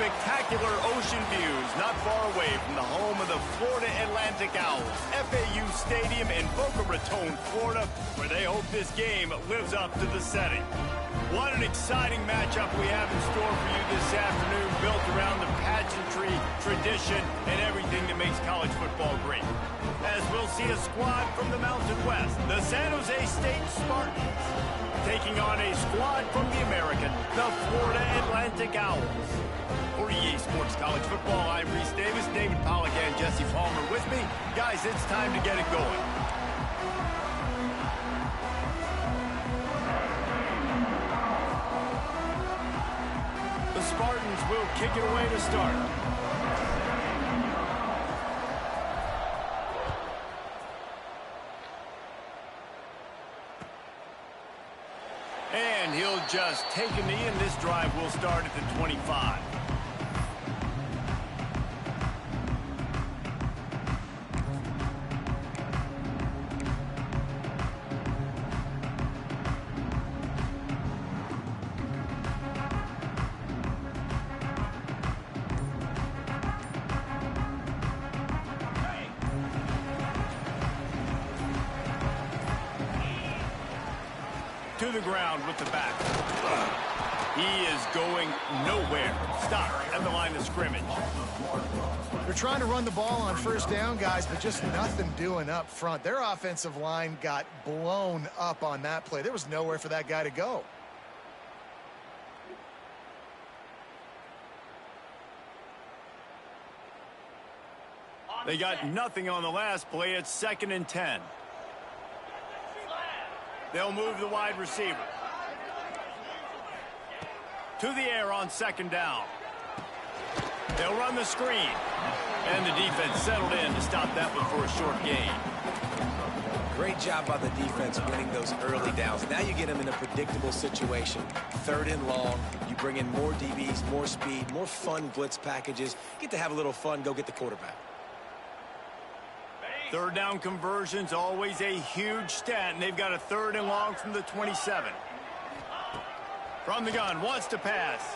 spectacular ocean views not far away from the home of the Florida Atlantic Owls, FAU Stadium in Boca Raton, Florida, where they hope this game lives up to the setting. What an exciting matchup we have in store for you this afternoon, built around the pageantry, tradition, and everything that makes college football great. As we'll see a squad from the Mountain West, the San Jose State Spartans, taking on a squad from the American, the Florida Atlantic Owls. For EA Sports College Football, I'm Reese Davis, David Pollack, and Jesse Palmer with me. Guys, it's time to get it going. The Spartans will kick it away to start. And he'll just take a knee, and this drive will start at the 25. To the ground with the back. He is going nowhere. Stop at the line of scrimmage. They're trying to run the ball on first down, guys, but just nothing doing up front. Their offensive line got blown up on that play. There was nowhere for that guy to go. They got nothing on the last play. It's 2nd and 10. They'll move the wide receiver. To the air on 2nd down. They'll run the screen. And the defense settled in to stop that one for a short gain. Great job by the defense winning those early downs. Now you get them in a predictable situation. 3rd and long. You bring in more DBs, more speed, more fun blitz packages. Get to have a little fun. Go get the quarterback. 3rd down conversions, always a huge stat, and they've got a 3rd and long from the 27. From the gun, wants to pass.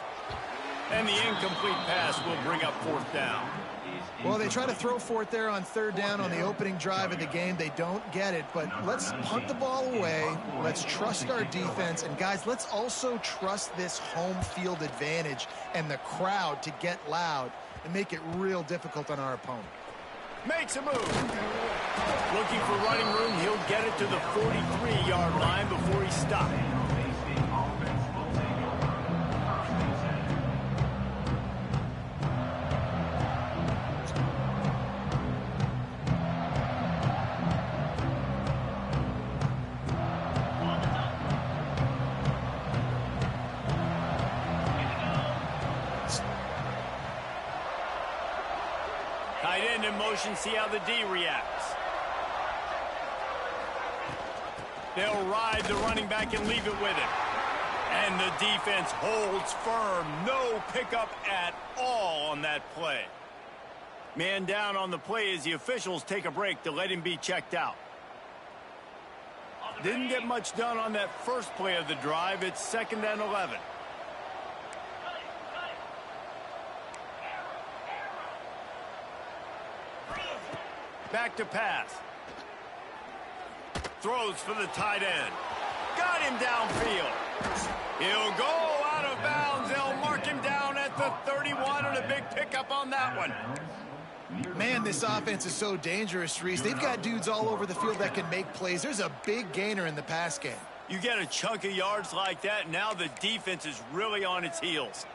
And the incomplete pass will bring up 4th down. Well, they try to throw for it there on 3rd down on the opening drive of the game. They don't get it, but let's punt the ball away. Let's trust our defense. And, guys, let's also trust this home field advantage and the crowd to get loud and make it real difficult on our opponent. Makes a move. Looking for running room. He'll get it to the 43-yard line before he stopped. Tight end in motion, see how the D reacts. They'll ride the running back and leave it with him. And the defense holds firm. No pickup at all on that play. Man down on the play as the officials take a break to let him be checked out. Didn't get much done on that first play of the drive. It's 2nd and 11. Back to pass. Throws for the tight end. Got him downfield. He'll go out of bounds. They'll mark him down at the 31 and a big pickup on that one. Man, this offense is so dangerous, Reese. They've got dudes all over the field that can make plays. There's a big gainer in the pass game. You get a chunk of yards like that, now the defense is really on its heels.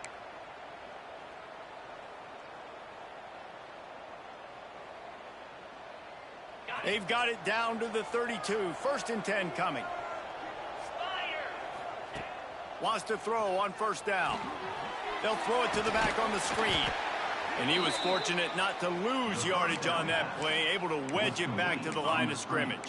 They've got it down to the 32. 1st and 10 coming. Wants to throw on 1st down. They'll throw it to the back on the screen. And he was fortunate not to lose yardage on that play, able to wedge it back to the line of scrimmage.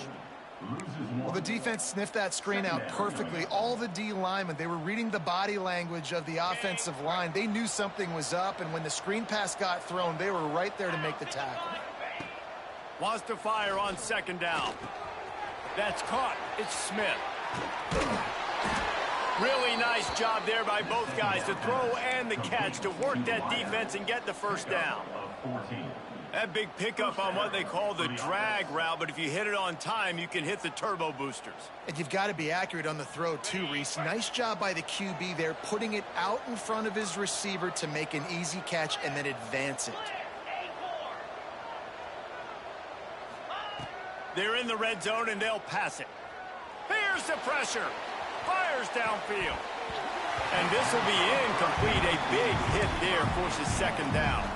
Well, the defense sniffed that screen out perfectly. All the D linemen, they were reading the body language of the offensive line. They knew something was up, and when the screen pass got thrown, they were right there to make the tackle. Wants to fire on 2nd down. That's caught. It's Smith. Really nice job there by both guys to throw and the catch to work that defense and get the first down. That big pickup on what they call the drag route, but if you hit it on time, you can hit the turbo boosters. And you've got to be accurate on the throw too, Reese. Nice job by the QB there, putting it out in front of his receiver to make an easy catch and then advance it. They're in the red zone, and they'll pass it. Here's the pressure. Fires downfield. And this will be incomplete. A big hit there forces second down.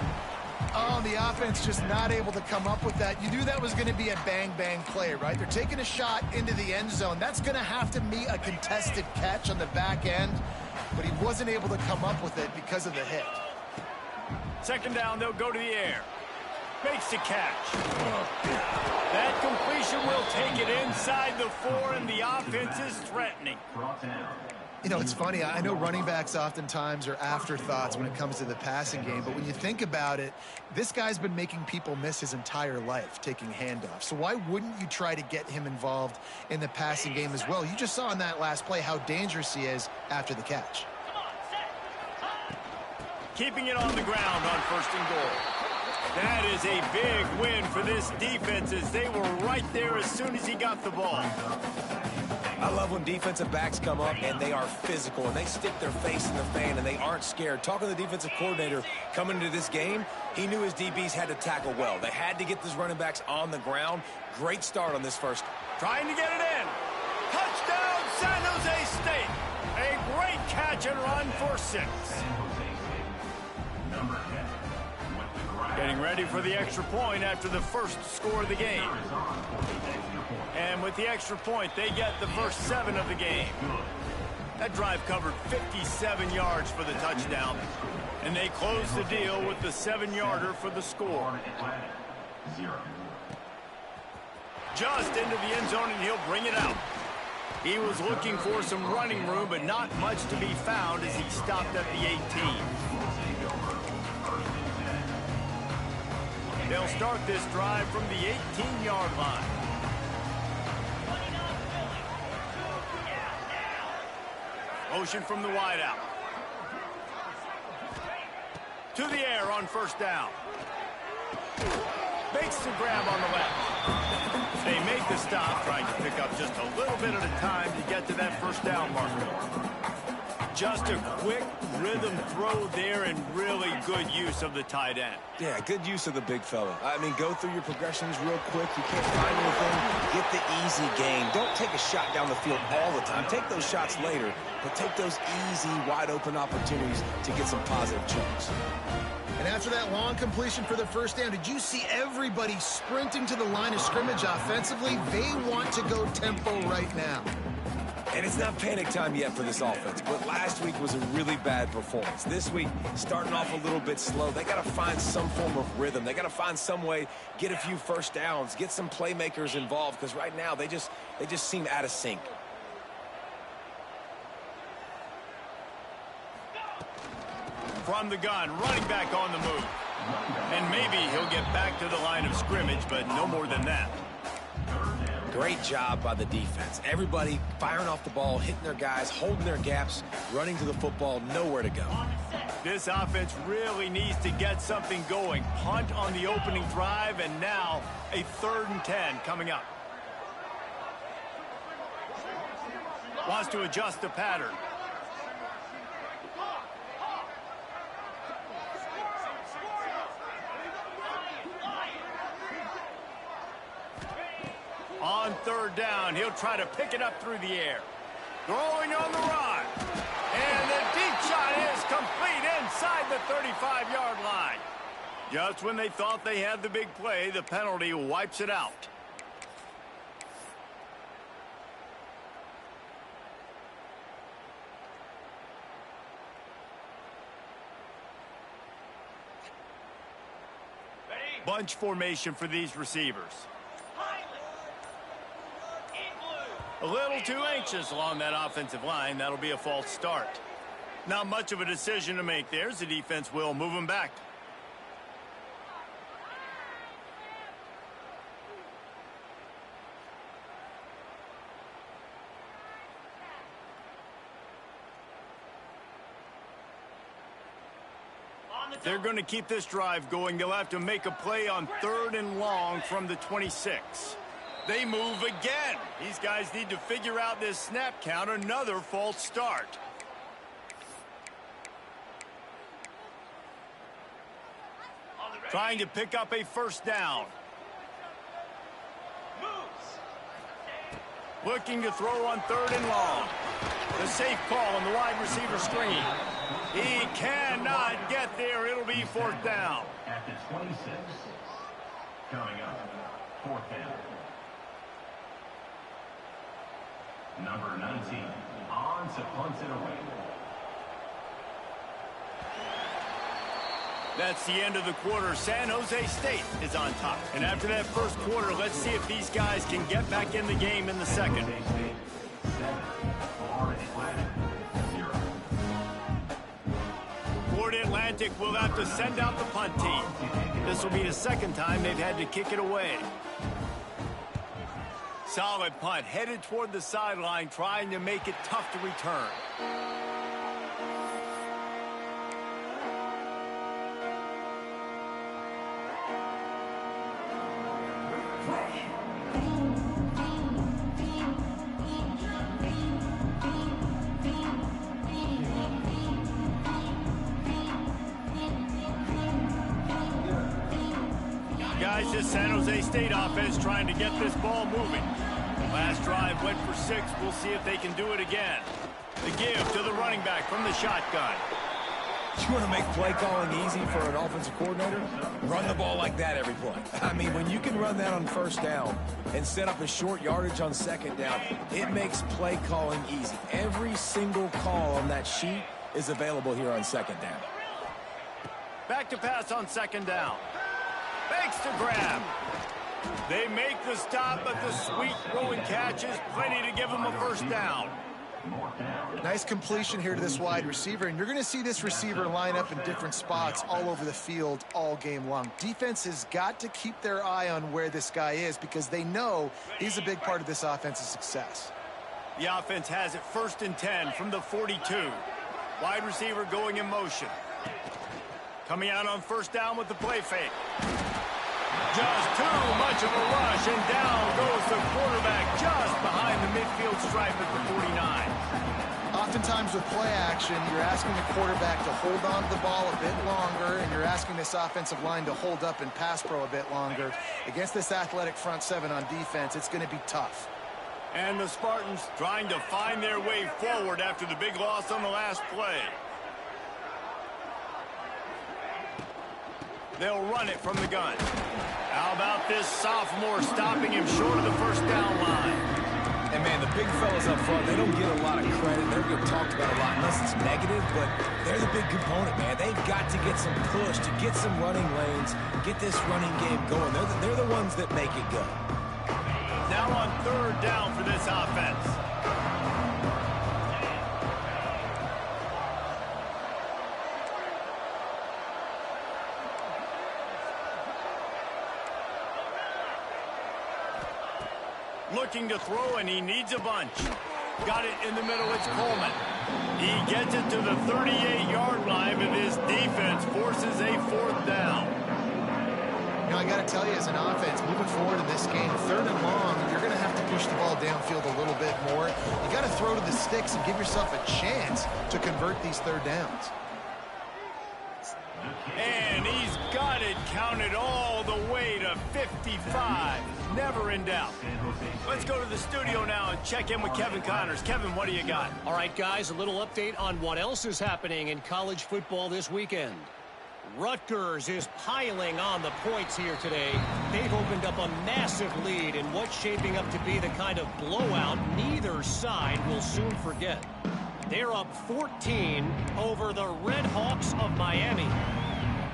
Oh, the offense just not able to come up with that. You knew that was going to be a bang-bang play, right? They're taking a shot into the end zone. That's going to have to be a contested catch on the back end, but he wasn't able to come up with it because of the hit. Second down, they'll go to the air. Makes the catch. That completion will take it inside the 4, and the offense is threatening. You know, it's funny. I know running backs oftentimes are afterthoughts when it comes to the passing game, but when you think about it, this guy's been making people miss his entire life taking handoffs. So why wouldn't you try to get him involved in the passing game as well? You just saw in that last play how dangerous he is after the catch. Keeping it on the ground on first and goal. That is a big win for this defense as they were right there as soon as he got the ball. I love when defensive backs come up and they are physical and they stick their face in the fan and they aren't scared. Talking to the defensive coordinator coming into this game, he knew his DBs had to tackle well. They had to get these running backs on the ground. Great start on this first. Trying to get it in. Touchdown, San Jose State. A great catch and run for 6. Getting ready for the extra point after the first score of the game. And with the extra point, they get the first 7 of the game. That drive covered 57 yards for the touchdown. And they close the deal with the 7-yarder for the score. Just into the end zone, and he'll bring it out. He was looking for some running room, but not much to be found as he stopped at the 18. They'll start this drive from the 18-yard line. Motion from the wideout. To the air on first down. Makes the grab on the left. They make the stop, trying to pick up just a little bit at a time to get to that first down marker. Just a quick rhythm throw there and really good use of the tight end. Yeah, good use of the big fella. I mean, go through your progressions real quick. You can't find anything. Get the easy gain. Don't take a shot down the field all the time. Take those shots later, but take those easy, wide-open opportunities to get some positive chunks. And after that long completion for the first down, did you see everybody sprinting to the line of scrimmage offensively? They want to go tempo right now. And it's not panic time yet for this offense, but last week was a really bad performance. This week, starting off a little bit slow. They got to find some form of rhythm. They got to find some way, get a few first downs, get some playmakers involved, because right now they just seem out of sync. From the gun, running back on the move. And maybe he'll get back to the line of scrimmage, but no more than that. Great job by the defense. Everybody firing off the ball, hitting their guys, holding their gaps, running to the football, nowhere to go. This offense really needs to get something going. Punt on the opening drive, and now a 3rd and 10 coming up. Wants to adjust the pattern. On 3rd down, he'll try to pick it up through the air. Throwing on the run. And the deep shot is complete inside the 35-yard line. Just when they thought they had the big play, the penalty wipes it out. Bunch formation for these receivers. A little too anxious along that offensive line. That'll be a false start. Not much of a decision to make there as the defense will move him back. They're going to keep this drive going. They'll have to make a play on 3rd and long from the 26. They move again. These guys need to figure out this snap count. Another false start. Trying to pick up a first down. Looking to throw on 3rd and long. The safe call on the wide receiver screen. He cannot get there. It'll be 4th down. At the 26. Coming up, 4th down. Number 19, on to punt it away. That's the end of the quarter. San Jose State is on top. And after that first quarter, let's see if these guys can get back in the game in the second. Florida Atlantic will have to send out the punt team. This will be the second time they've had to kick it away. Solid punt, headed toward the sideline, trying to make it tough to return. Guys, this San Jose State offense trying to get this ball moving. Last drive went for 6. We'll see if they can do it again. The give to the running back from the shotgun. You want to make play calling easy for an offensive coordinator? Run the ball like that every play. I mean, when you can run that on 1st down and set up a short yardage on 2nd down, it makes play calling easy. Every single call on that sheet is available here on 2nd down. Back to pass on 2nd down. Fakes to grab. They make the stop, but the sweet throwing catch is plenty to give them a first down. Nice completion here to this wide receiver, and you're going to see this receiver line up in different spots all over the field all game long. Defense has got to keep their eye on where this guy is because they know he's a big part of this offense's success. The offense has it 1st and 10 from the 42. Wide receiver going in motion. Coming out on 1st down with the play fake. Just too much of a rush, and down goes the quarterback just behind the midfield stripe at the 49. Oftentimes with play action, you're asking the quarterback to hold on to the ball a bit longer, and you're asking this offensive line to hold up and pass pro a bit longer. Against this athletic front 7 on defense, it's going to be tough. And the Spartans trying to find their way forward after the big loss on the last play. They'll run it from the gun. How about this sophomore stopping him short of the 1st down line? And, man, the big fellas up front, they don't get a lot of credit. They don't get talked about a lot unless it's negative, but they're the big component, man. They've got to get some push, to get some running lanes, get this running game going. They're the ones that make it go. Now on 3rd down for this offense. Looking to throw, and he needs a bunch. Got it in the middle. It's Coleman. He gets it to the 38-yard line, but his defense forces a 4th down. You know, I got to tell you, as an offense, moving forward in this game, 3rd and long, you're going to have to push the ball downfield a little bit more. You got to throw to the sticks and give yourself a chance to convert these 3rd downs. And he's got it counted all the way to 55. Never in doubt. Let's go to the studio now and check in with Kevin Connors. Kevin, what do you got? All right, guys, a little update on what else is happening in college football this weekend. Rutgers is piling on the points here today. They've opened up a massive lead in what's shaping up to be the kind of blowout neither side will soon forget. They're up 14 over the Red Hawks of Miami.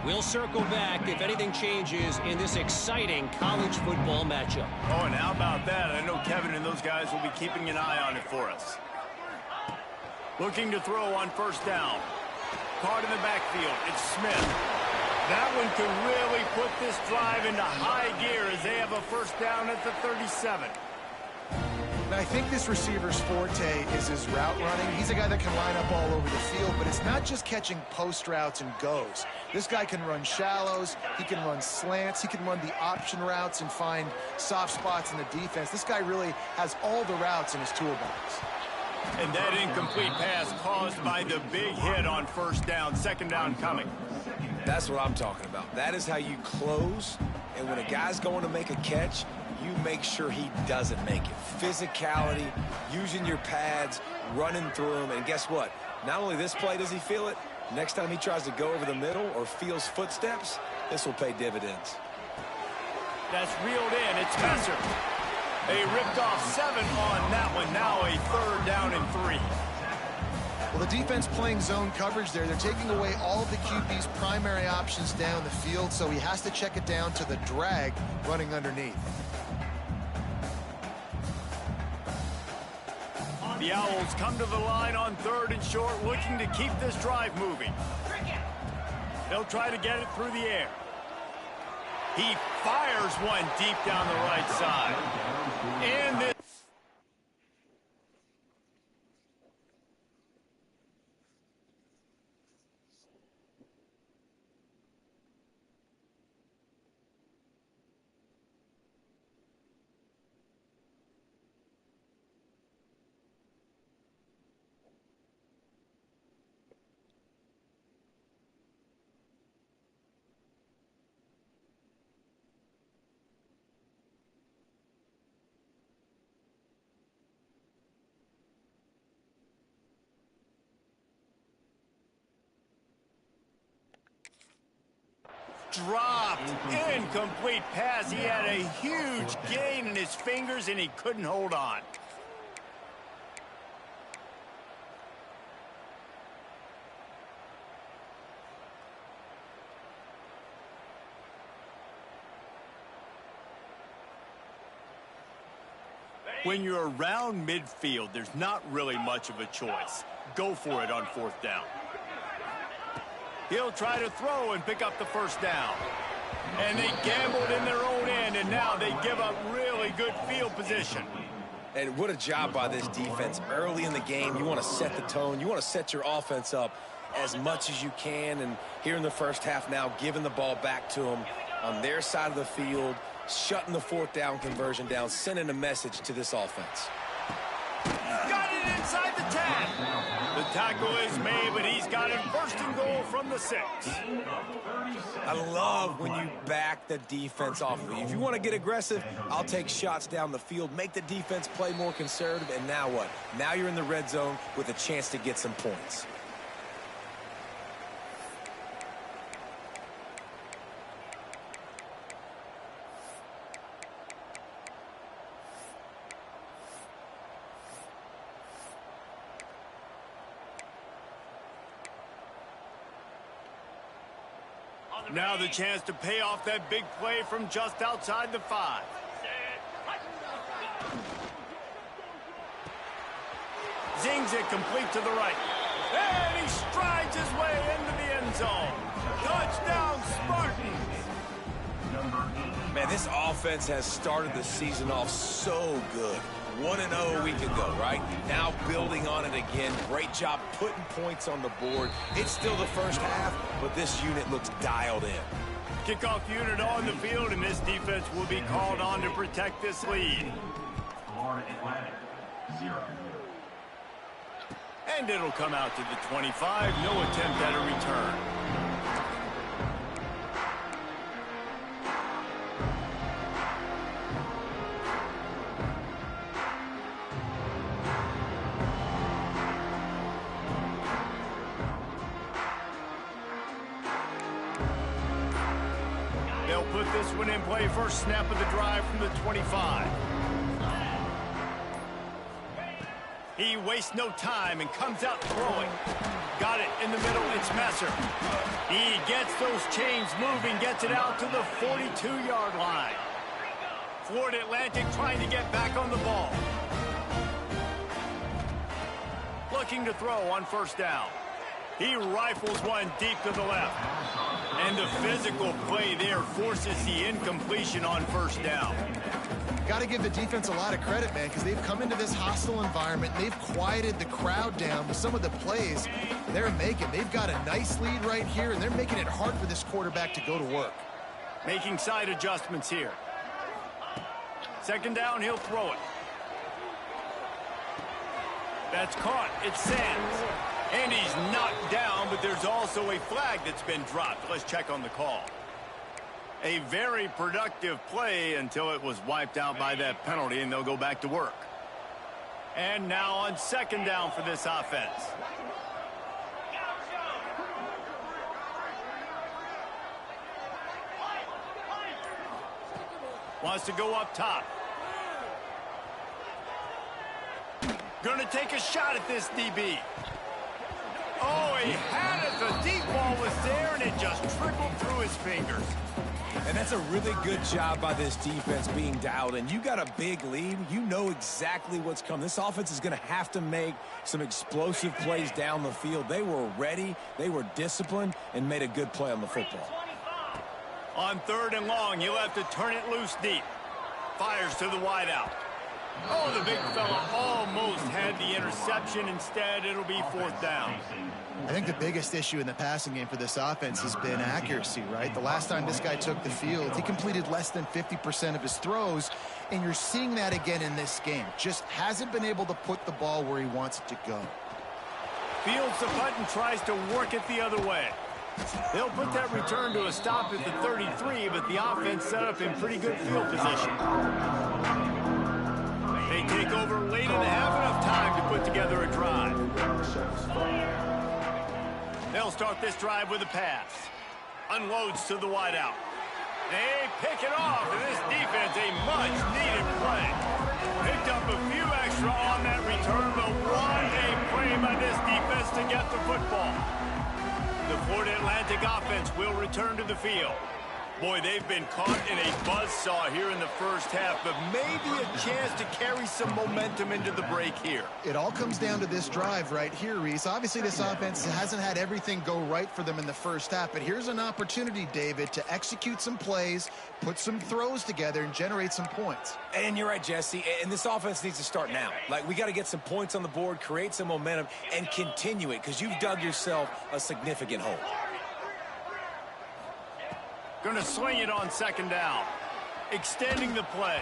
We'll circle back if anything changes in this exciting college football matchup. Oh, and how about that? I know Kevin and those guys will be keeping an eye on it for us. Looking to throw on 1st down. Caught in the backfield. It's Smith. That one could really put this drive into high gear as they have a 1st down at the 37. And I think this receiver's forte is his route running. He's a guy that can line up all over the field, but it's not just catching post routes and goes. This guy can run shallows, he can run slants, he can run the option routes and find soft spots in the defense. This guy really has all the routes in his toolbox. And that incomplete pass caused by the big hit on first down, second down coming. That's what I'm talking about. That is how you close, and when a guy's going to make a catch, you make sure he doesn't make it. Physicality, using your pads, running through them, and guess what? Not only this play does he feel it, next time he tries to go over the middle or feels footsteps, this will pay dividends. That's reeled in. It's Messer. They ripped off 7 on that one. Now a third down and 3. Well, the defense playing zone coverage there. They're taking away all of the QB's primary options down the field, so he has to check it down to the drag running underneath. The Owls come to the line on 3rd and short, looking to keep this drive moving. They'll try to get it through the air. He fires one deep down the right side. And this dropped. Incomplete pass. He had a huge gain in his fingers, and he couldn't hold on. When you're around midfield, there's not really much of a choice. Go for it on 4th down. He'll try to throw and pick up the first down. And they gambled in their own end, and now they give up really good field position. And what a job by this defense. Early in the game, you want to set the tone. You want to set your offense up as much as you can. And here in the first half now, giving the ball back to them on their side of the field, shutting the 4th down conversion down, sending a message to this offense. Got it inside the 10. The tackle is made, but he's got it 1st and goal from the 6. I love when you back the defense off of you. If you want to get aggressive, I'll take shots down the field, make the defense play more conservative, and now what? Now you're in the red zone with a chance to get some points. Now the chance to pay off that big play from just outside the 5. Zings it complete to the right. And he strides his way into the end zone. Touchdown, Spartans! Man, this offense has started the season off so good. 1-0 a week ago, right? Now building on it again. Great job putting points on the board. It's still the first half, but this unit looks dialed in. Kickoff unit on the field, and this defense will be called on to protect this lead. Florida Atlantic, 0. And it'll come out to the 25. No attempt at a return. They'll put this one in play. First snap of the drive from the 25. He wastes no time and comes out throwing. Got it in the middle. It's Messer. He gets those chains moving, gets it out to the 42-yard line. Florida Atlantic trying to get back on the ball. Looking to throw on 1st down. He rifles one deep to the left. And the physical play there forces the incompletion on 1st down. got to give the defense a lot of credit, man, because they've come into this hostile environment. They've quieted the crowd down with some of the plays they're making. They've got a nice lead right here, and they're making it hard for this quarterback to go to work. Making side adjustments here. Second down, he'll throw it. That's caught. It's Sands. And he's knocked down, but there's also a flag that's been dropped. Let's check on the call. A very productive play until it was wiped out by that penalty, and they'll go back to work. And now on second down for this offense. Wants to go up top. Gonna take a shot at this DB. Oh, he had it. The deep ball was there, and it just trickled through his fingers. And that's a really good job by this defense being dialed in. You got a big lead. You know exactly what's coming. This offense is going to have to make some explosive plays down the field. They were ready. They were disciplined and made a good play on the football. On third and long, you'll have to turn it loose deep. Fires to the wideout. Oh, the big fella almost had the interception. Instead, it'll be fourth down. I think the biggest issue in the passing game for this offense has been accuracy, right? The last time this guy took the field, he completed less than 50% of his throws, and you're seeing that again in this game. Just hasn't been able to put the ball where he wants it to go. Fields the punt and tries to work it the other way. They'll put that return to a stop at the 33, but the offense set up in pretty good field position. They take over late and have enough time to put together a drive. They'll start this drive with a pass. Unloads to the wideout. They pick it off, and this defense, a much-needed play. Picked up a few extra on that return, but what a play by this defense to get the football. The Florida Atlantic offense will return to the field. Boy, they've been caught in a buzzsaw here in the first half, but maybe a chance to carry some momentum into the break here. It all comes down to this drive right here, Reese. Obviously, this offense hasn't had everything go right for them in the first half, but here's an opportunity, David, to execute some plays, put some throws together, and generate some points. And you're right, Jesse, and this offense needs to start now. Like, we got to get some points on the board, create some momentum, and continue it, because you've dug yourself a significant hole. Going to swing it on second down. Extending the play.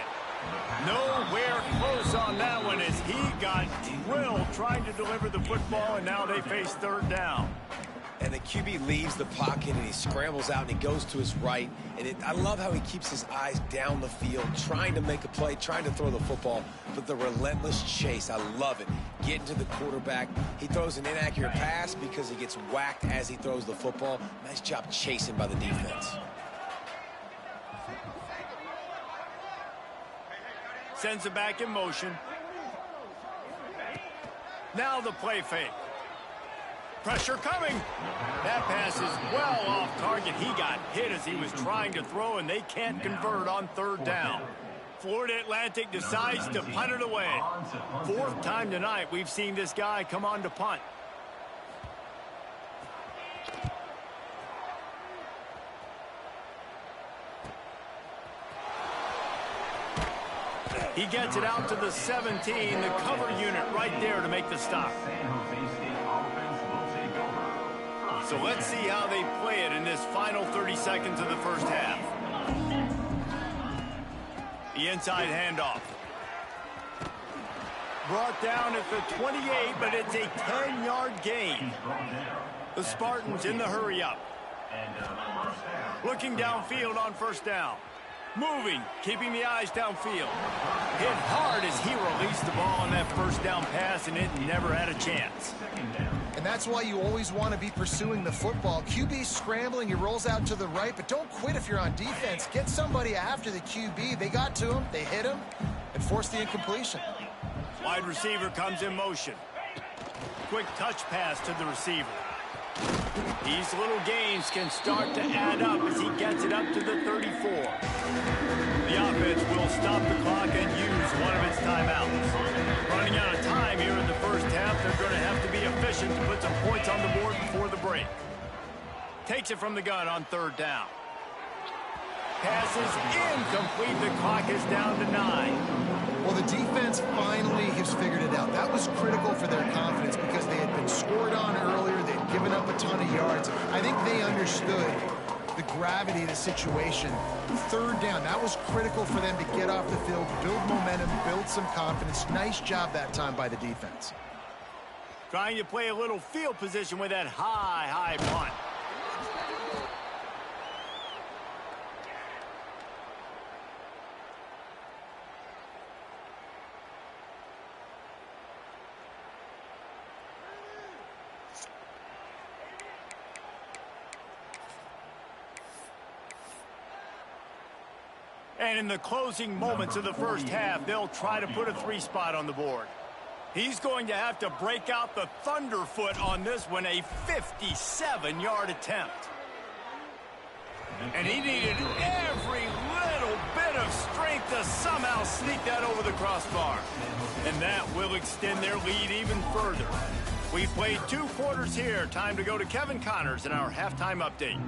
Nowhere close on that one as he got drilled trying to deliver the football, and now they face third down. And the QB leaves the pocket, and he scrambles out, and he goes to his right. And I love how he keeps his eyes down the field, trying to make a play, trying to throw the football, but the relentless chase, I love it. Getting to the quarterback. He throws an inaccurate pass because he gets whacked as he throws the football. Nice job chasing by the defense. Sends it back in motion. Now the play fake. Pressure coming. That pass is well off target. He got hit as he was trying to throw, and they can't convert on third down. Florida Atlantic decides to punt it away. Fourth time tonight we've seen this guy come on to punt. He gets it out to the 17, the cover unit right there to make the stop. So let's see how they play it in this final 30 seconds of the first half. The inside handoff. Brought down at the 28, but it's a 10-yard gain. The Spartans in the hurry-up. Looking downfield on first down. Moving, keeping the eyes downfield. Hit hard as he released the ball on that first down pass, and it never had a chance. And that's why you always want to be pursuing the football. QB scrambling, he rolls out to the right, but don't quit if you're on defense. Get somebody after the QB. They got to him, they hit him, and forced the incompletion. Wide receiver comes in motion. Quick touch pass to the receiver. These little gains can start to add up as he gets it up to the 34. The offense will stop the clock and use one of its timeouts. Running out of time here in the first half, they're going to have to be efficient to put some points on the board before the break. Takes it from the gun on third down. pass is incomplete. The clock is down to 9. Well, the defense finally has figured it out. That was critical for their confidence because they had been scored on earlier. They had given up a ton of yards. I think they understood the gravity of the situation. Third down, that was critical for them to get off the field, build momentum, build some confidence. Nice job that time by the defense. Trying to play a little field position with that high punt. And in the closing moments of the first half, they'll try to put a 3 spot on the board. He's going to have to break out the thunderfoot on this one, a 57-yard attempt. And he needed every little bit of strength to somehow sneak that over the crossbar. And that will extend their lead even further. We've played 2 quarters here. Time to go to Kevin Connors in our halftime update.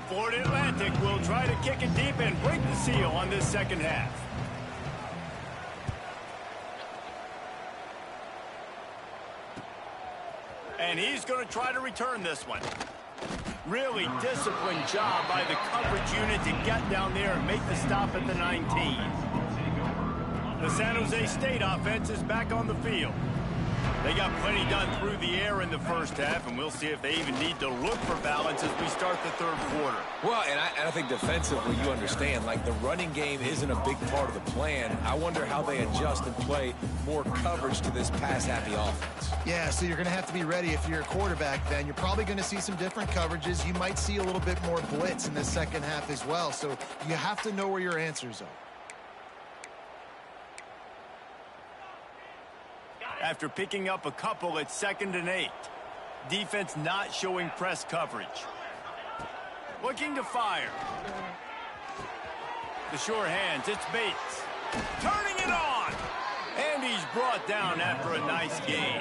Florida Atlantic will try to kick it deep and break the seal on this second half. And he's going to try to return this one. Really disciplined job by the coverage unit to get down there and make the stop at the 19. The San Jose State offense is back on the field. They got plenty done through the air in the first half, and we'll see if they even need to look for balance as we start the third quarter. Well, and I think defensively, you understand, like the running game isn't a big part of the plan. I wonder how they adjust and play more coverage to this pass-happy offense. Yeah, so you're going to have to be ready if you're a quarterback then. You're probably going to see some different coverages. You might see a little bit more blitz in the second half as well, so you have to know where your answers are. After picking up a couple at 2nd and 8. Defense not showing press coverage. Looking to fire. The sure hands, it's Bates. Turning it on! And he's brought down after a nice gain.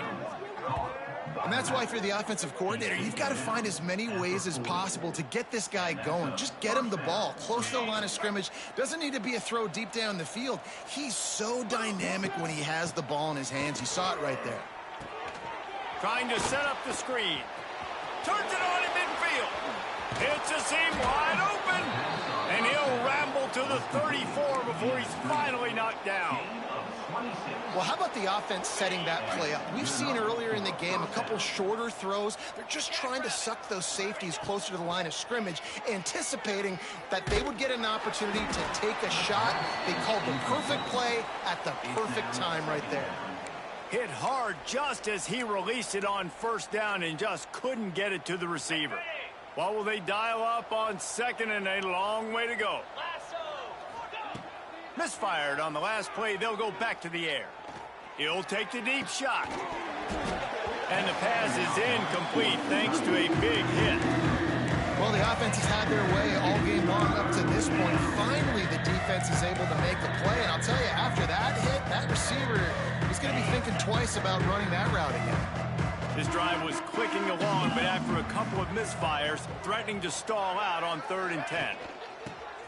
And that's why for the offensive coordinator, you've got to find as many ways as possible to get this guy going. Just get him the ball close to the line of scrimmage. Doesn't need to be a throw deep down the field. He's so dynamic when he has the ball in his hands. You saw it right there. Trying to set up the screen. Turns it on in midfield. Hits a seam wide open. And he'll ramble to the 34 before he's finally knocked down. Well, how about the offense setting that play up? We've seen earlier in the game a couple shorter throws. They're just trying to suck those safeties closer to the line of scrimmage, anticipating that they would get an opportunity to take a shot. They called the perfect play at the perfect time right there. Hit hard just as he released it on first down and just couldn't get it to the receiver. What will they dial up on 2nd and 8? A long way to go. Misfired on the last play. They'll go back to the air. He'll take the deep shot. And the pass is incomplete thanks to a big hit. Well, the offense has had their way all game long up to this point. Finally, the defense is able to make a play. And I'll tell you, after that hit, that receiver is going to be thinking twice about running that route again. This drive was clicking along, but after a couple of misfires, threatening to stall out on 3rd and 10.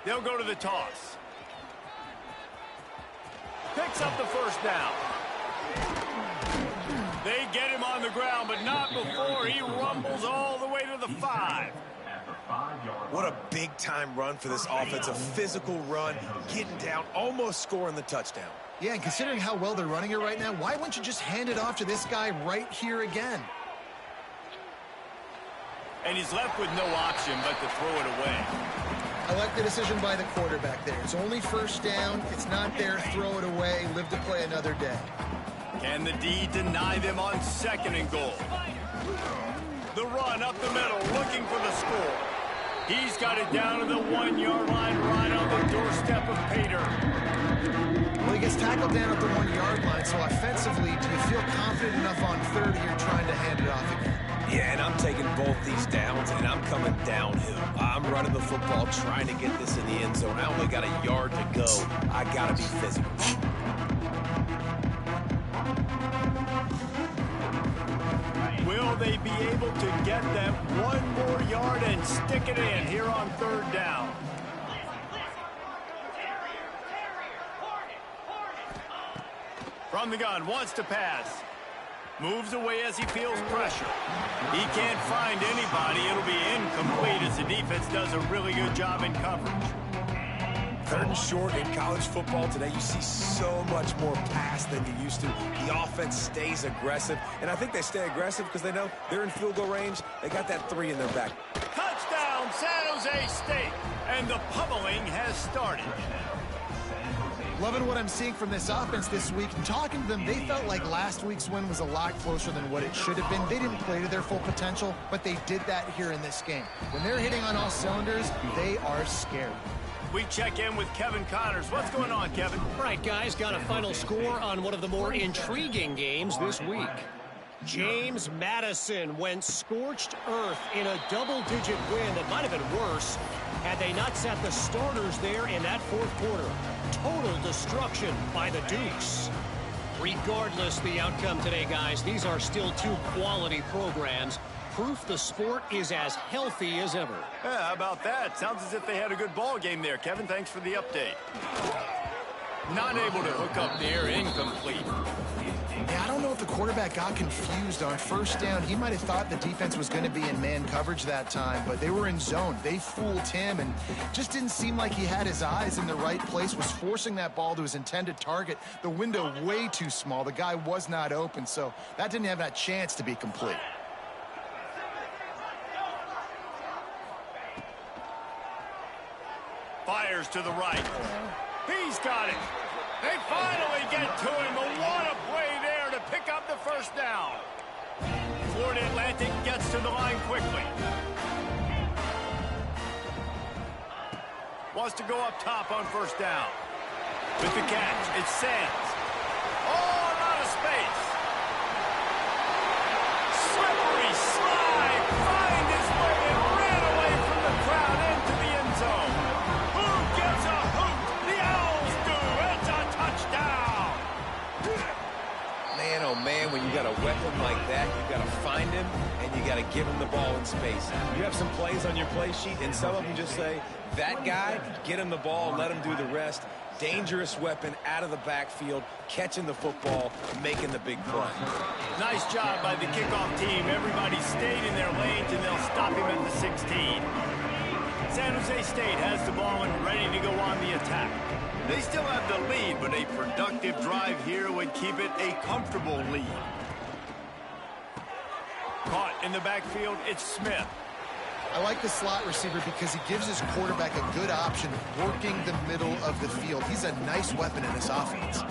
They'll go to the toss. Picks up the first down. They get him on the ground, but not before he rumbles all the way to the 5. What a big-time run for this offense. A physical run, getting down, almost scoring the touchdown. Yeah, and considering how well they're running it right now, why wouldn't you just hand it off to this guy right here again? And he's left with no option but to throw it away. I like the decision by the quarterback there. It's only first down. It's not there. Throw it away. Live to play another day. Can the D deny them on 2nd and goal? The run up the middle, looking for the score. He's got it down to the 1-yard line, right on the doorstep of Pater. Well, he gets tackled down at the 1-yard line, so offensively, do you feel confident enough on 3rd here trying to hand it off again? Yeah, and I'm taking both these downs, and I'm coming downhill. I'm running the football, trying to get this in the end zone. I only got a yard to go. I got to be physical. Will they be able to get that 1 more yard and stick it in here on 3rd down? From the gun, wants to pass. Moves away as he feels pressure. He can't find anybody. It'll be incomplete as the defense does a really good job in coverage. 3rd and short in college football today. You see so much more pass than you used to. The offense stays aggressive, and I think they stay aggressive because they know they're in field goal range. They got that 3 in their back. Touchdown, San Jose State, and the pummeling has started. Loving what I'm seeing from this offense this week. And talking to them, they felt like last week's win was a lot closer than what it should have been. They didn't play to their full potential, but they did that here in this game. When they're hitting on all cylinders, they are scary. We check in with Kevin Connors. What's going on, Kevin? All right, guys, got a final score on one of the more intriguing games this week. James Madison went scorched earth in a double-digit win that might have been worse had they not sat the starters there in that 4th quarter. Total destruction by the Dukes. Regardless the outcome today, guys, these are still 2 quality programs. Proof the sport is as healthy as ever. Yeah, how about that? Sounds as if they had a good ball game there. Kevin, thanks for the update. Not able to hook up there, incomplete. Yeah, I don't know if the quarterback got confused on 1st down. He might have thought the defense was going to be in man coverage that time, but they were in zone. They fooled him and just didn't seem like he had his eyes in the right place, was forcing that ball to his intended target. The window way too small. The guy was not open, so that didn't have that chance to be complete. Fires to the right. He's got it. They finally get to him. But what a play there to pick up the 1st down. Florida Atlantic gets to the line quickly. Wants to go up top on 1st down. With the catch, it's Sands. Oh, out of space. Slippery slide. Find his way and ran away from the crowd into the end zone. Who gives a hoot? The Owls do. It's a touchdown. Man, oh man, when you got a weapon like that, you got to find him and you got to give him the ball in space. You have some plays on your play sheet, and some of them just say, that guy, get him the ball, let him do the rest. Dangerous weapon out of the backfield, catching the football, making the big play. Nice job by the kickoff team. Everybody stayed in their lanes, and they'll stop him at the 16. San Jose State has the ball and ready to go on the attack. They still have the lead, but a productive drive here would keep it a comfortable lead. Caught in the backfield, it's Smith. I like the slot receiver because he gives his quarterback a good option working the middle of the field. He's a nice weapon in this offense.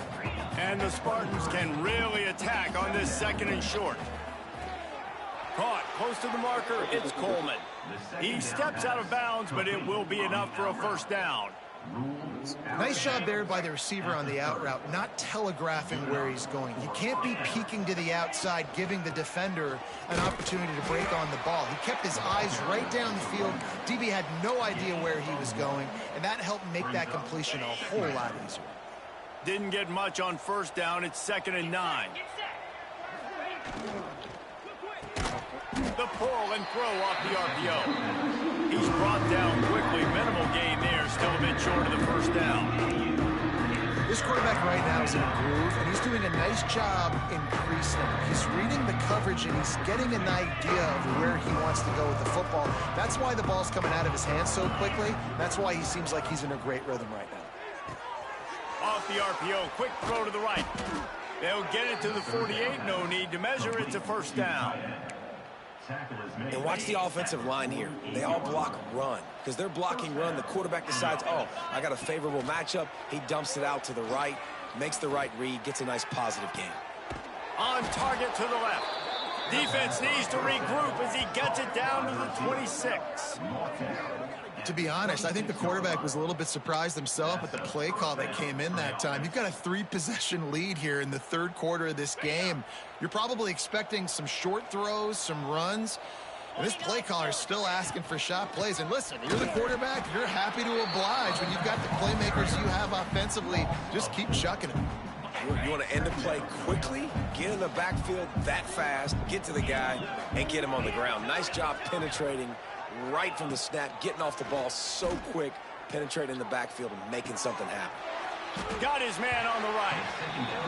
And the Spartans can really attack on this 2nd and short. Caught close to the marker, it's Coleman. He steps out of bounds, but it will be enough for a 1st down. Nice job there by the receiver on the out route, not telegraphing where he's going. You can't be peeking to the outside, giving the defender an opportunity to break on the ball. He kept his eyes right down the field. DB had no idea where he was going, and that helped make that completion a whole lot easier. Didn't get much on 1st down. It's 2nd and 9. The pull and throw off the RPO. He's brought down quickly. Minimal gain there. Still a bit short of the 1st down. This quarterback right now is in a groove, and he's doing a nice job increasing. He's reading the coverage, and he's getting an idea of where he wants to go with the football. That's why the ball's coming out of his hands so quickly. That's why he seems like he's in a great rhythm right now. Off the RPO. Quick throw to the right. They'll get it to the 48. No need to measure. It's a 1st down. And watch the offensive line here. They all block run. Because they're blocking run, the quarterback decides, oh, I got a favorable matchup. He dumps it out to the right, makes the right read, gets a nice positive gain. On target to the left. Defense needs to regroup as he gets it down to the 26. To be honest, I think the quarterback was a little bit surprised himself at the play call that came in that time. You've got a 3-possession lead here in the 3rd quarter of this game. You're probably expecting some short throws, some runs. And this play caller is still asking for shot plays. And listen, you're the quarterback. You're happy to oblige. When you've got the playmakers you have offensively, just keep chucking them. You want to end the play quickly, get in the backfield that fast, get to the guy, and get him on the ground. Nice job penetrating right from the snap, getting off the ball so quick, penetrating the backfield and making something happen. Got his man on the right.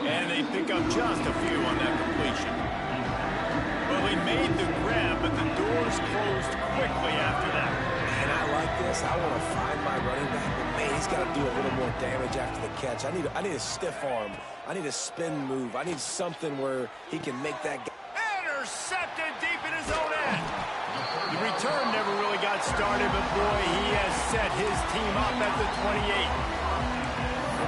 And they pick up just a few on that completion. Well, he made the grab, but the doors closed quickly after that. And I like this. I want to find my running back, but man, he's got to do a little more damage after the catch. I need a stiff arm. I need a spin move. I need something where he can make that. Intercepted deep in his own end. The return never really got started, but boy, he has set his team up at the 28.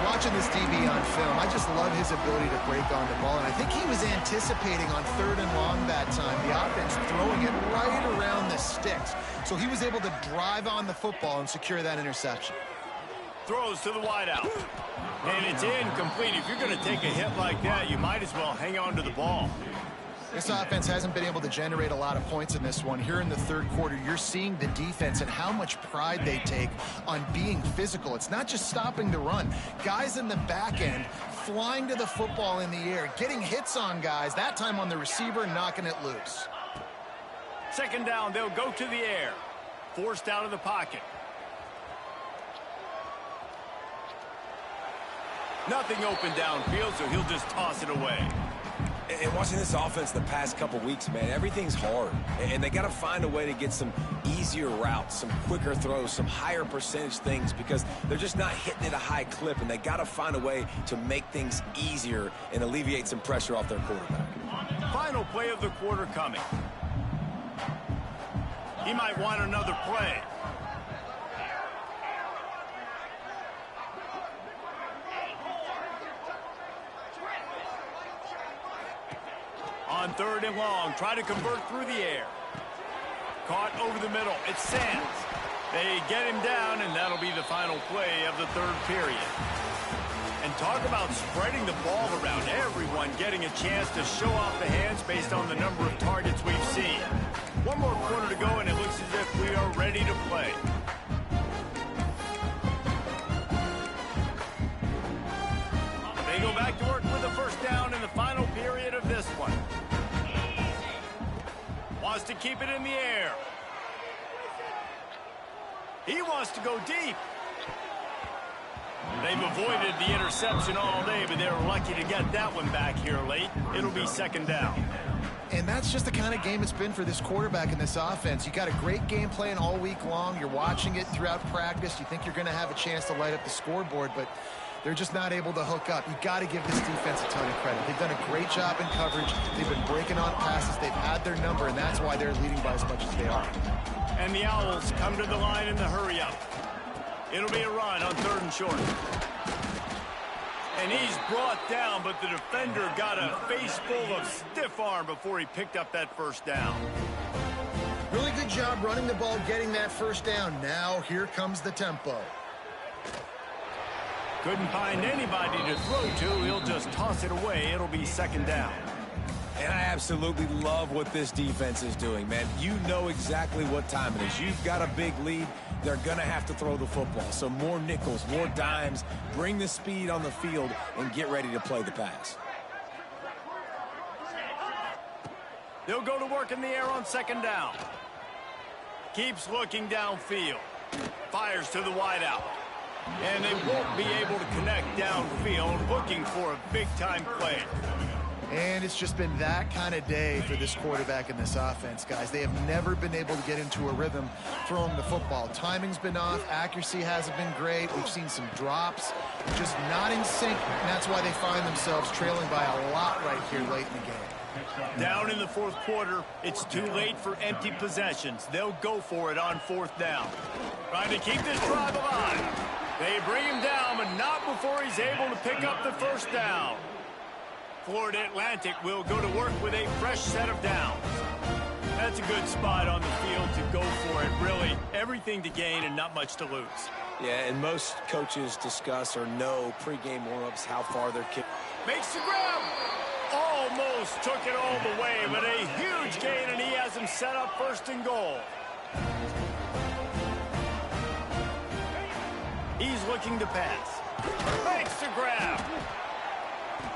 Watching this DB on film, I just love his ability to break on the ball, and I think he was anticipating on 3rd and long that time, the offense throwing it right around the sticks. So he was able to drive on the football and secure that interception. Throws to the wideout. And it's incomplete. If you're going to take a hit like that, you might as well hang on to the ball. This offense hasn't been able to generate a lot of points in this one. Here in the 3rd quarter, you're seeing the defense and how much pride they take on being physical. It's not just stopping the run. Guys in the back end flying to the football in the air, getting hits on guys, that time on the receiver, knocking it loose. 2nd down, they'll go to the air. Forced out of the pocket. Nothing open downfield, so he'll just toss it away. And watching this offense the past couple weeks, man, everything's hard. And they got to find a way to get some easier routes, some quicker throws, some higher percentage things because they're just not hitting at a high clip. And they got to find a way to make things easier and alleviate some pressure off their quarterback. Final play of the quarter coming. He might want another play. On 3rd and long, try to convert through the air. Caught over the middle. It's Sands. They get him down, and that'll be the final play of the 3rd period. And talk about spreading the ball around. Everyone getting a chance to show off the hands based on the number of targets we've seen. One more quarter to go, and it looks as if we are ready to play. They go back to work with a 1st down in the final period of this one. Wants to keep it in the air. He wants to go deep. They've avoided the interception all day, but they're lucky to get that one back here late. It'll be 2nd down. And that's just the kind of game it's been for this quarterback in this offense. You got a great game plan all week long. You're watching it throughout practice. You think you're going to have a chance to light up the scoreboard, but they're just not able to hook up. You got to give this defense a ton of credit. They've done a great job in coverage. They've been breaking on passes. They've had their number, and that's why they're leading by as much as they are. And the Owls come to the line in the hurry-up. It'll be a run on 3rd and short. And he's brought down, but the defender got a face full of stiff arm before he picked up that 1st down. Really good job running the ball, getting that 1st down. Now here comes the tempo. Couldn't find anybody to throw to. He'll just toss it away. It'll be 2nd down. And I absolutely love what this defense is doing, man. You know exactly what time it is. You've got a big lead. They're going to have to throw the football. So more nickels, more dimes, bring the speed on the field, and get ready to play the pass. They'll go to work in the air on 2nd down. Keeps looking downfield. Fires to the wideout. And they won't be able to connect downfield, looking for a big-time play. And it's just been that kind of day for this quarterback in this offense, guys. They have never been able to get into a rhythm throwing the football. Timing's been off. Accuracy hasn't been great. We've seen some drops. Just not in sync, and that's why they find themselves trailing by a lot right here late in the game. Down in the 4th quarter, it's too late for empty possessions. They'll go for it on 4th down. Trying to keep this drive alive. They bring him down, but not before he's able to pick up the 1st down. Florida Atlantic will go to work with a fresh set of downs. That's a good spot on the field to go for it. Really, everything to gain and not much to lose. Yeah, and most coaches discuss or know pregame warm-ups how far they're kicking. Makes the grab. Almost took it all the way, but a huge gain, and he has him set up 1st and goal. He's looking to pass. Makes the grab.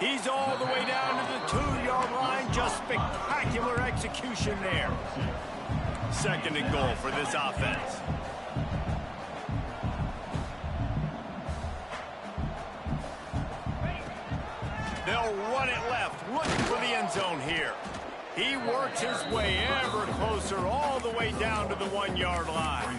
He's all the way down to the 2-yard line. Just spectacular execution there. 2nd and goal for this offense. They'll run it left, looking for the end zone here. He works his way ever closer all the way down to the 1-yard line.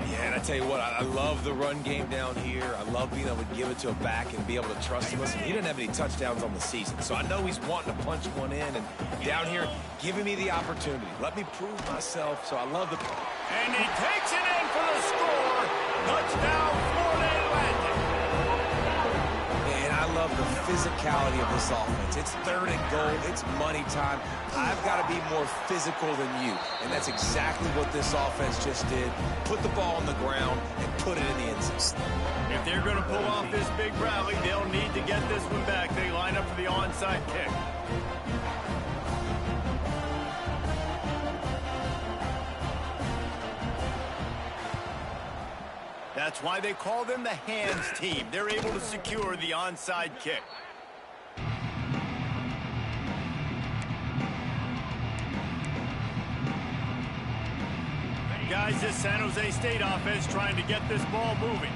Yeah, and I tell you what, I love the run game down here. I love being able to give it to a back and be able to trust him. Listen, he didn't have any touchdowns on the season, so I know he's wanting to punch one in. And down here, giving me the opportunity. Let me prove myself, so I love the... And he takes it in for the score. Touchdown, Florida Atlantic. And I love the physicality of this offense. It's 3rd and goal. It's money time. I've got to be more physical than you. And that's exactly what this offense just did. Put the ball on the ground and put it in the end zone. If they're going to pull off this big rally, they'll need to get this one back. They line up for the onside kick. That's why they call them the hands team. They're able to secure the onside kick. Guys, this San Jose State offense trying to get this ball moving.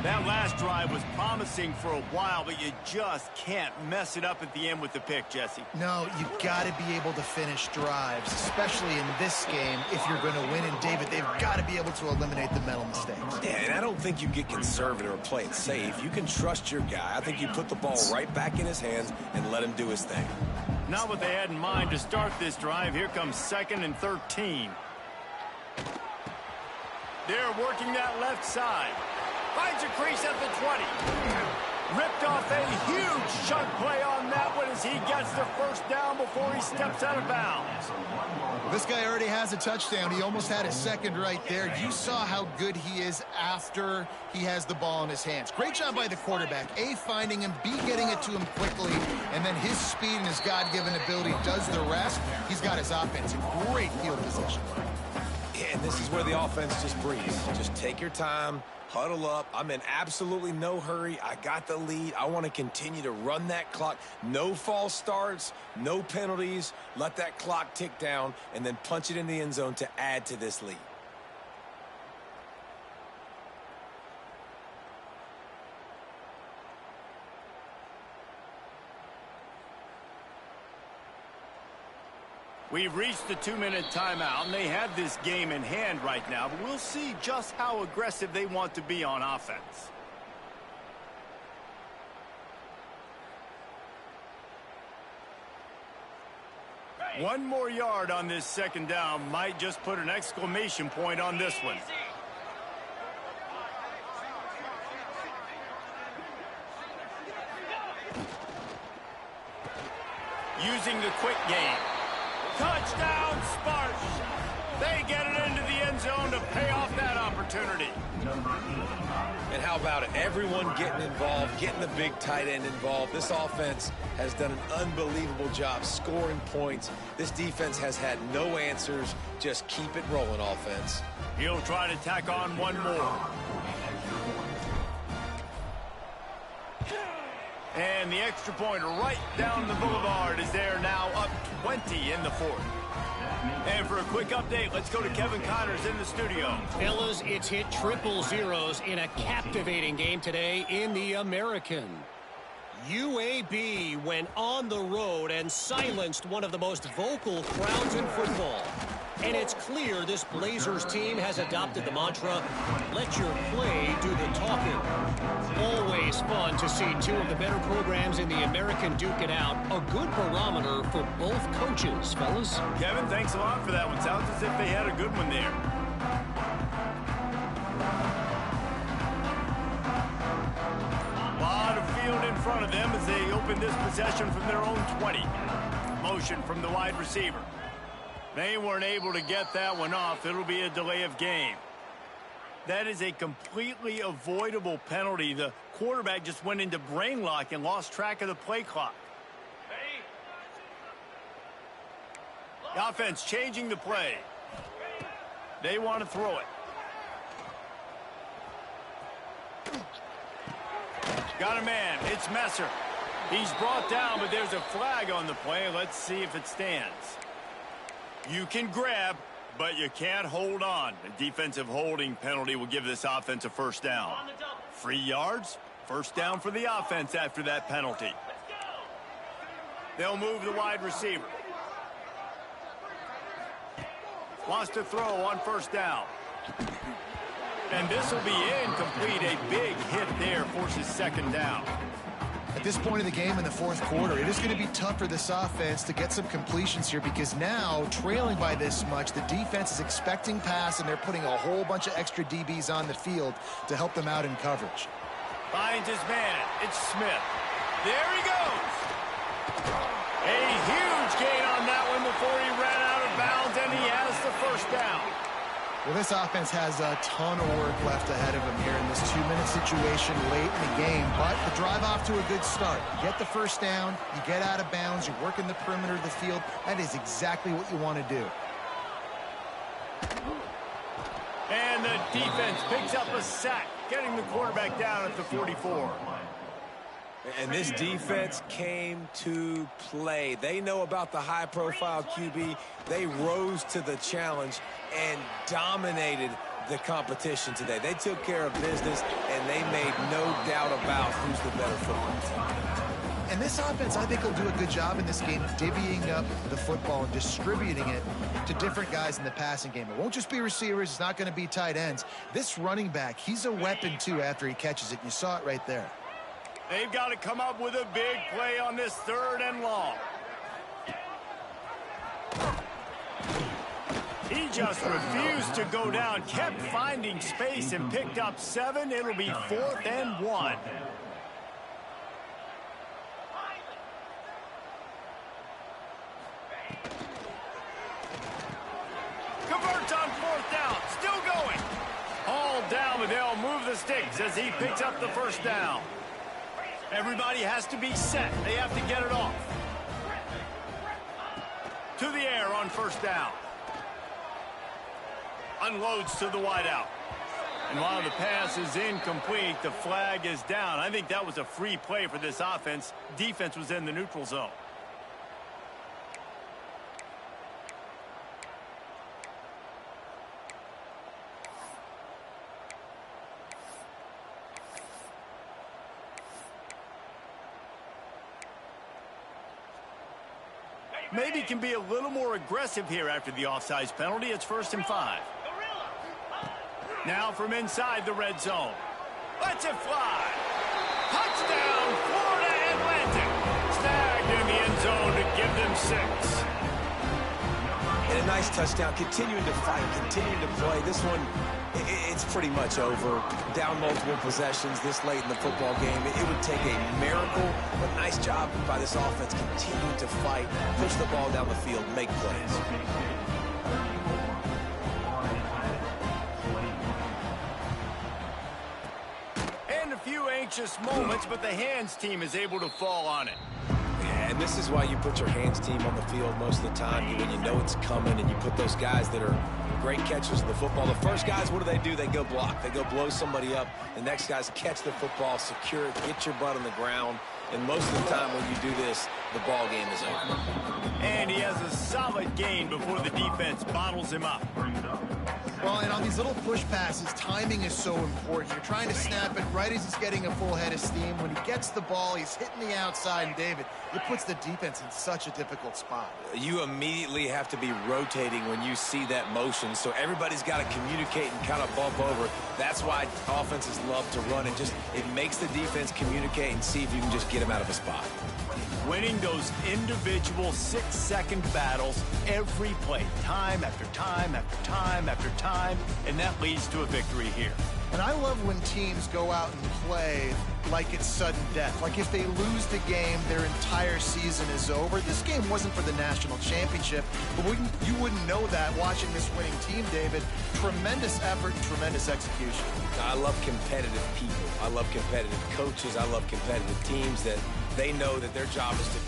That last drive was promising for a while, but you just can't mess it up at the end with the pick, Jesse. No, you've got to be able to finish drives, especially in this game. If you're going to win, and David, they've got to be able to eliminate the mental mistakes. Yeah, and I don't think you get conservative or play it safe. You can trust your guy. I think you put the ball right back in his hands and let him do his thing. Not what they had in mind to start this drive. Here comes 2nd and 13. They're working that left side. Finds a crease at the 20. Ripped off a huge chunk play on that one as he gets the first down before he steps out of bounds. This guy already has a touchdown. He almost had his 2nd right there. You saw how good he is after he has the ball in his hands. Great job by the quarterback. A, finding him, B, getting it to him quickly, and then his speed and his God-given ability does the rest. He's got his offense in great field position. Yeah, and this is where the offense just breathes. Just take your time, huddle up. I'm in absolutely no hurry. I got the lead. I want to continue to run that clock. No false starts, no penalties. Let that clock tick down and then punch it in the end zone to add to this lead. We've reached the 2-minute timeout, and they have this game in hand right now, but we'll see just how aggressive they want to be on offense. One more yard on this 2nd down might just put an exclamation point on this one. Using the quick game. Touchdown, Spartans! They get it into the end zone to pay off that opportunity. And how about it? Everyone getting involved, getting the big tight end involved. This offense has done an unbelievable job scoring points. This defense has had no answers. Just keep it rolling, offense. He'll try to tack on one more. And the extra point right down the boulevard is there now up 20 in the 4th. And for a quick update, let's go to Kevin Connors in the studio. Fellas, it's hit triple zeros in a captivating game today in the American. UAB went on the road and silenced one of the most vocal crowds in football. And it's clear this Blazers team has adopted the mantra, let your play do the talking. Always fun to see two of the better programs in the American duke it out. A good barometer for both coaches, fellas. Kevin, thanks a lot for that one. Sounds as if they had a good one there. A lot of field in front of them as they open this possession from their own 20. Motion from the wide receiver. They weren't able to get that one off. It'll be a delay of game. That is a completely avoidable penalty. The quarterback just went into brain lock and lost track of the play clock. The offense changing the play. They want to throw it. Got a man. It's Messer. He's brought down, but there's a flag on the play. Let's see if it stands. You can grab, but you can't hold on. The defensive holding penalty will give this offense a first down. 3 yards, first down for the offense after that penalty. They'll move the wide receiver. Wants to throw on first down. And this will be incomplete. A big hit there forces second down. At this point of the game in the fourth quarter, it is going to be tough for this offense to get some completions here because now, trailing by this much, the defense is expecting pass, and they're putting a whole bunch of extra DBs on the field to help them out in coverage. Finds his man. It's Smith. There he goes. A huge gain on that one before he ran out of bounds, and he has the first down. Well, this offense has a ton of work left ahead of them here in this 2-minute situation late in the game, but the drive off to a good start. You get the first down, you get out of bounds, you work in the perimeter of the field. That is exactly what you want to do. And the defense picks up a sack, getting the quarterback down at the 44. And this defense came to play. They know about the high-profile QB. They rose to the challenge and dominated the competition today. They took care of business, and they made no doubt about who's the better football team. And this offense, I think, will do a good job in this game divvying up the football and distributing it to different guys in the passing game. It won't just be receivers. It's not going to be tight ends. This running back, he's a weapon, too, after he catches it. You saw it right there. They've got to come up with a big play on this 3rd and long. He just refused to go down, kept finding space and picked up 7. It'll be 4th and 1. Converts on 4th down, still going. Hauled down, but they'll move the sticks as he picks up the first down. Everybody has to be set. They have to get it off. To the air on first down. Unloads to the wideout. And while the pass is incomplete, the flag is down. I think that was a free play for this offense. Defense was in the neutral zone. Maybe can be a little more aggressive here after the offsides penalty. It's 1st and 5. Now from inside the red zone. Lets it fly. Touchdown, Florida Atlantic. Snagged in the end zone to give them 6. And a nice touchdown. Continuing to fight, continuing to play. This one, it's pretty much over. Down multiple possessions this late in the football game. It would take a miracle, but nice job by this offense continuing to fight, push the ball down the field, make plays. And a few anxious moments, but the hands team is able to fall on it. Yeah, and this is why you put your hands team on the field most of the time when you know it's coming, and you put those guys that are great catchers of the football. The first guys, what do? They go block. They go blow somebody up. The next guys catch the football, secure it, get your butt on the ground. And most of the time when you do this, the ball game is over. And he has a solid gain before the defense bottles him up. Well, and on these little push passes, timing is so important. You're trying to snap it right as he's getting a full head of steam. When he gets the ball, he's hitting the outside, and David, it puts the defense in such a difficult spot. You immediately have to be rotating when you see that motion, so everybody's got to communicate and kind of bump over. That's why offenses love to run. It makes the defense communicate and see if you can just get them out of a spot. Winning those individual 6-second battles every play, time after time after time after time, and that leads to a victory here. And I love when teams go out and play like it's sudden death. Like if they lose the game, their entire season is over. This game wasn't for the national championship, but you wouldn't know that watching this winning team, David. Tremendous effort and tremendous execution. I love competitive people. I love competitive coaches. I love competitive teams that they know that their job is to